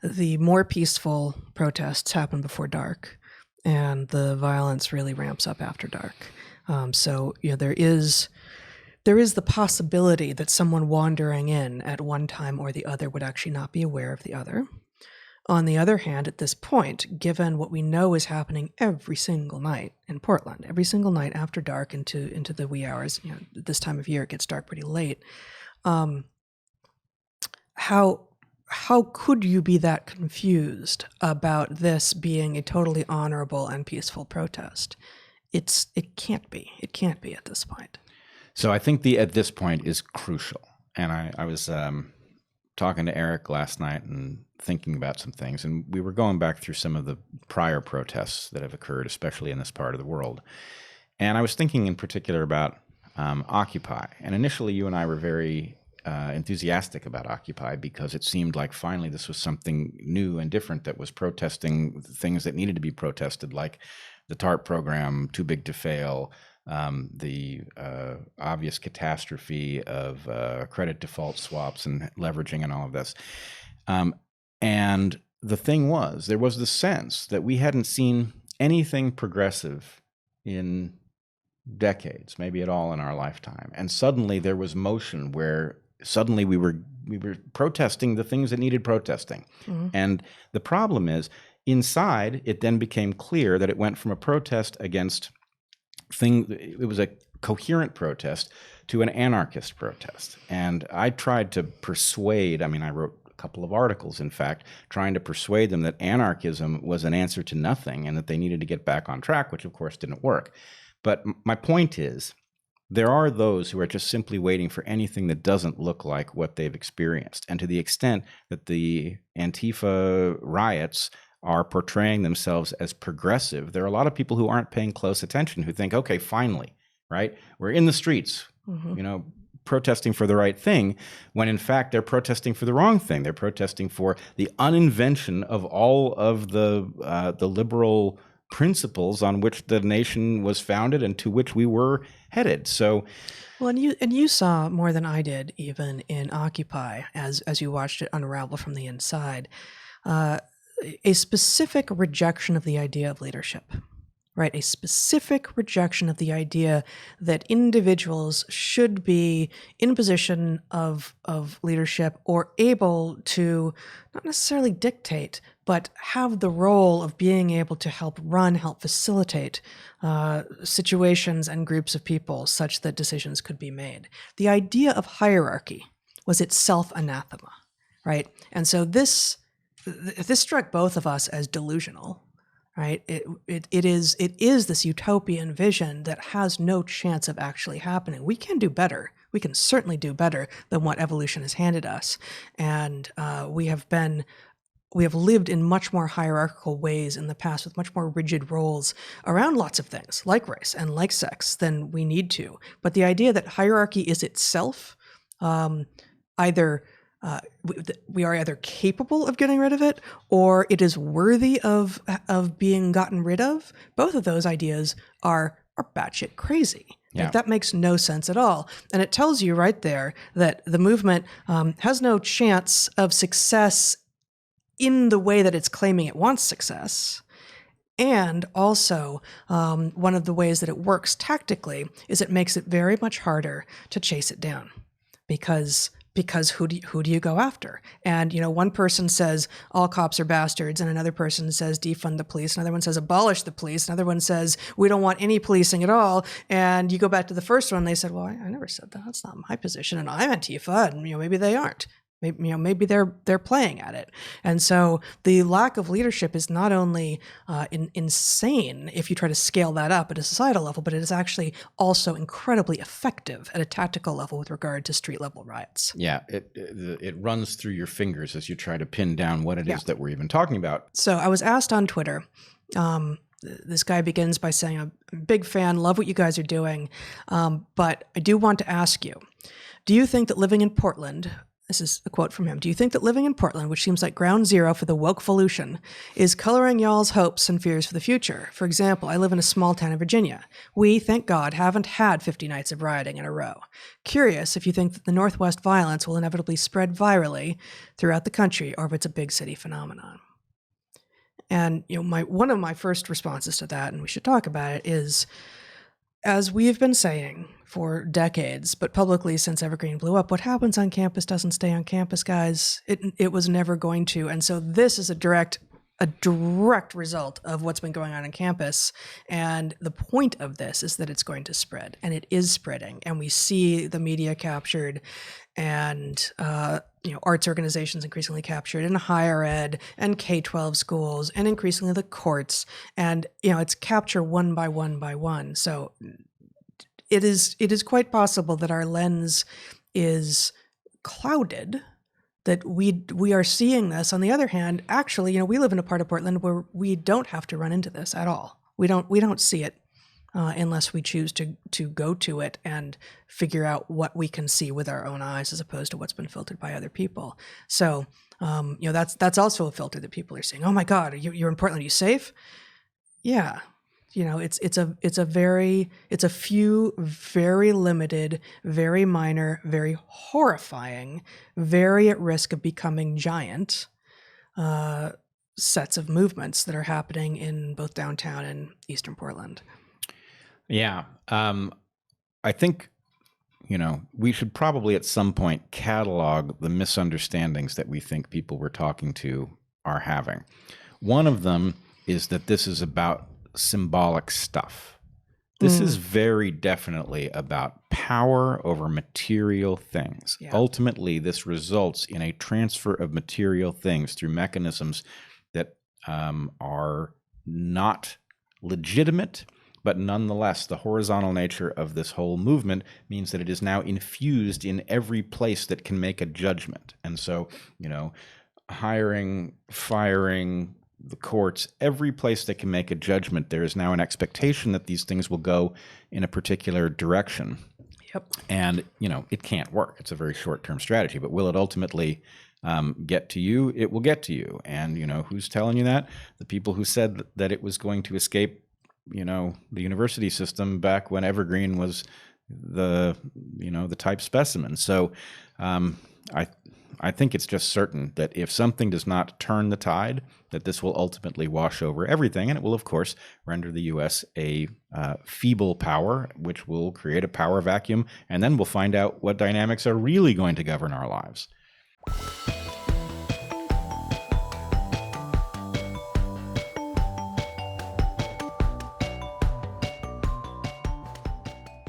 the more peaceful protests happen before dark, and the violence really ramps up after dark. So there is the possibility that someone wandering in at one time or the other would actually not be aware of the other. On the other hand, at this point, given what we know is happening every single night in Portland, every single night after dark into the wee hours, this time of year it gets dark pretty late. How could you be that confused about this being a totally honorable and peaceful protest? It can't be. It can't be at this point. So I think at this point is crucial. And I was talking to Eric last night and thinking about some things, and we were going back through some of the prior protests that have occurred, especially in this part of the world. And I was thinking in particular about Occupy. And initially you and I were very enthusiastic about Occupy because it seemed like finally this was something new and different that was protesting things that needed to be protested, like the TARP program, too big to fail, the obvious catastrophe of credit default swaps and leveraging and all of this. And the thing was, there was the sense that we hadn't seen anything progressive in decades, maybe at all in our lifetime. And suddenly there was motion where suddenly we were protesting the things that needed protesting. Mm-hmm. And the problem is, inside, it then became clear that it went from a protest against it was a coherent protest to an anarchist protest. And I tried to persuade, I wrote a couple of articles, in fact, trying to persuade them that anarchism was an answer to nothing and that they needed to get back on track, which of course didn't work. But my point is, there are those who are just simply waiting for anything that doesn't look like what they've experienced. And to the extent that the Antifa riots are portraying themselves as progressive, there are a lot of people who aren't paying close attention, who think, okay, finally, right? We're in the streets, mm-hmm. Protesting for the right thing, when in fact they're protesting for the wrong thing. They're protesting for the uninvention of all of the liberal principles on which the nation was founded and to which we were headed. So, well, and you saw more than I did, even in Occupy, as you watched it unravel from the inside, a specific rejection of the idea of leadership, right? A specific rejection of the idea that individuals should be in position of leadership or able to not necessarily dictate, but have the role of being able to help facilitate situations and groups of people such that decisions could be made. The idea of hierarchy was itself anathema, right? And so this struck both of us as delusional, right? It is this utopian vision that has no chance of actually happening. We can do better. We can certainly do better than what evolution has handed us. And we have lived in much more hierarchical ways in the past with much more rigid roles around lots of things like race and like sex than we need to. But the idea that hierarchy is itself we are either capable of getting rid of it or it is worthy of being gotten rid of. Both of those ideas are batshit crazy. Yeah. Like, that makes no sense at all. And it tells you right there that the movement has no chance of success in the way that it's claiming it wants success. And also, one of the ways that it works tactically is it makes it very much harder to chase it down because who do you go after? And, one person says all cops are bastards, and another person says defund the police, another one says abolish the police, another one says we don't want any policing at all. And you go back to the first one, they said, well, I never said that. That's not my position, and I'm Antifa, and maybe they aren't. Maybe they're playing at it. And so the lack of leadership is not only insane if you try to scale that up at a societal level, but it is actually also incredibly effective at a tactical level with regard to street level riots. Yeah, it runs through your fingers as you try to pin down what it is that we're even talking about. So I was asked on Twitter, this guy begins by saying, I'm a big fan, love what you guys are doing, but I do want to ask you, do you think that living in Portland This is a quote from him. Do you think that living in Portland, which seems like ground zero for the woke-volution, is coloring y'all's hopes and fears for the future? For example, I live in a small town in Virginia. We, thank God, haven't had 50 nights of rioting in a row. Curious if you think that the Northwest violence will inevitably spread virally throughout the country, or if it's a big city phenomenon. And one of my first responses to that, and we should talk about it, is, as we've been saying for decades, but publicly since Evergreen blew up, what happens on campus doesn't stay on campus, guys. It was never going to. And so this is a direct result of what's been going on campus. And the point of this is that it's going to spread, and it is spreading. And we see the media captured, and arts organizations increasingly captured in higher ed and K-12 schools, and increasingly the courts. And it's capture one by one by one. So it is quite possible that our lens is clouded, that we are seeing this. On the other hand, actually, we live in a part of Portland where we don't have to run into this at all. We don't see it unless we choose to go to it and figure out what we can see with our own eyes, as opposed to what's been filtered by other people. So that's also a filter that people are seeing. Oh my God, you're in Portland. Are you safe? Yeah. It's a few very limited, very minor, very horrifying, very at risk of becoming giant sets of movements that are happening in both downtown and Eastern Portland. Yeah. I think, we should probably at some point catalog the misunderstandings that we think people we're talking to are having. One of them is that this is about symbolic stuff. This is very definitely about power over material things. Yeah. Ultimately, this results in a transfer of material things through mechanisms that are not legitimate, but nonetheless, the horizontal nature of this whole movement means that it is now infused in every place that can make a judgment. And so, hiring, firing, the courts, every place that can make a judgment, there is now an expectation that these things will go in a particular direction. Yep. And, it can't work. It's a very short-term strategy, but will it ultimately get to you? It will get to you. And, who's telling you that? The people who said that it was going to escape, the university system back when Evergreen was the type specimen. So I think it's just certain that if something does not turn the tide, that this will ultimately wash over everything. And it will, of course, render the U.S. a feeble power, which will create a power vacuum. And then we'll find out what dynamics are really going to govern our lives.